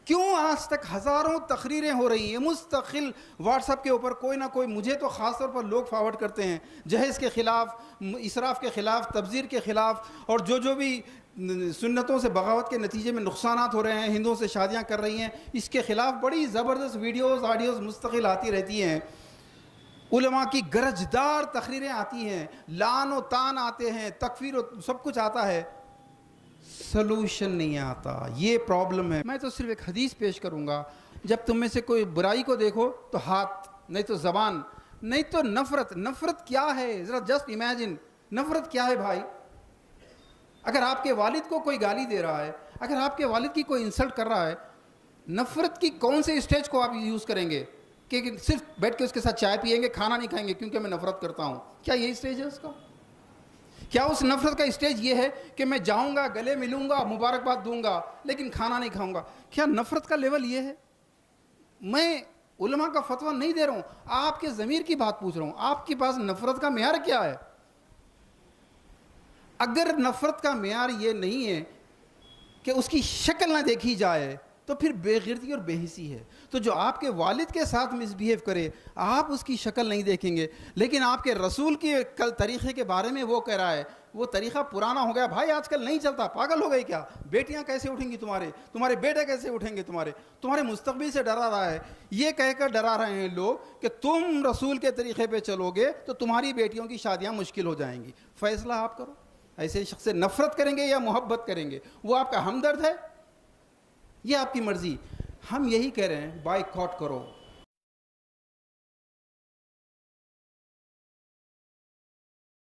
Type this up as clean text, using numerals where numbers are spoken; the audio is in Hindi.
क्यों आज तक हज़ारों तकरीरें हो रही हैं मुस्तकिल व्हाट्सएप के ऊपर, कोई ना कोई, मुझे तो ख़ास तौर पर लोग फॉरवर्ड करते हैं जहेज़ के ख़िलाफ़, इसराफ़ के ख़िलाफ़, तब्ज़ीर के ख़िलाफ़, और जो भी सुन्नतों से बगावत के नतीजे में नुकसानात हो रहे हैं, हिंदुओं से शादियाँ कर रही हैं, इसके ख़िलाफ़ बड़ी ज़बरदस्त वीडियोज़ ऑडियोज़ मुस्तकिल आती रहती हैं। उलमा की गरजदार तकरीरें आती हैं, लान व तान आते हैं, तकफीर सब कुछ आता है, सलूशन नहीं आता। ये प्रॉब्लम है। मैं तो सिर्फ एक हदीस पेश करूंगा, जब तुम में से कोई बुराई को देखो तो हाथ, नहीं तो ज़बान, नहीं तो नफ़रत। नफ़रत क्या है, ज़रा जस्ट इमेजिन, नफ़रत क्या है भाई? अगर आपके वालिद को कोई गाली दे रहा है, अगर आपके वालिद की कोई इंसल्ट कर रहा है, नफ़रत की कौन से स्टेज को आप यूज़ करेंगे कि सिर्फ बैठ के उसके साथ चाय पिएंगे, खाना नहीं खाएंगे क्योंकि मैं नफ़रत करता हूँ? क्या यही स्टेज है उसका? क्या उस नफ़रत का स्टेज ये है कि मैं जाऊंगा, गले मिलूंगा, मुबारकबाद दूंगा, लेकिन खाना नहीं खाऊंगा? क्या नफ़रत का लेवल ये है? मैं उलमा का फतवा नहीं दे रहा हूँ, आपके ज़मीर की बात पूछ रहा हूँ। आपके पास नफ़रत का मेयार क्या है? अगर नफ़रत का मेयार ये नहीं है कि उसकी शक्ल ना देखी जाए, तो फिर बेग़िरती और बेहिसी है। तो जो आपके वालिद के साथ मिसबिहेव करे, आप उसकी शक्ल नहीं देखेंगे, लेकिन आपके रसूल के कल तरीक़े के बारे में वो कह रहा है, वो तरीक़ा पुराना हो गया भाई, आजकल नहीं चलता। पागल हो गए क्या? बेटियां कैसे उठेंगी तुम्हारे बेटे कैसे उठेंगे तुम्हारे मुस्तक़बिल से डरा रहा है। ये कहकर डरा रहे हैं लोग कि तुम रसूल के तरीक़े पर चलोगे तो तुम्हारी बेटियों की शादियाँ मुश्किल हो जाएंगी। फ़ैसला आप करो, ऐसे शख्स से नफ़रत करेंगे या मोहब्बत करेंगे? वो आपका हमदर्द है, ये आपकी मर्ज़ी। हम यही कह रहे हैं, बाइकआउट करो।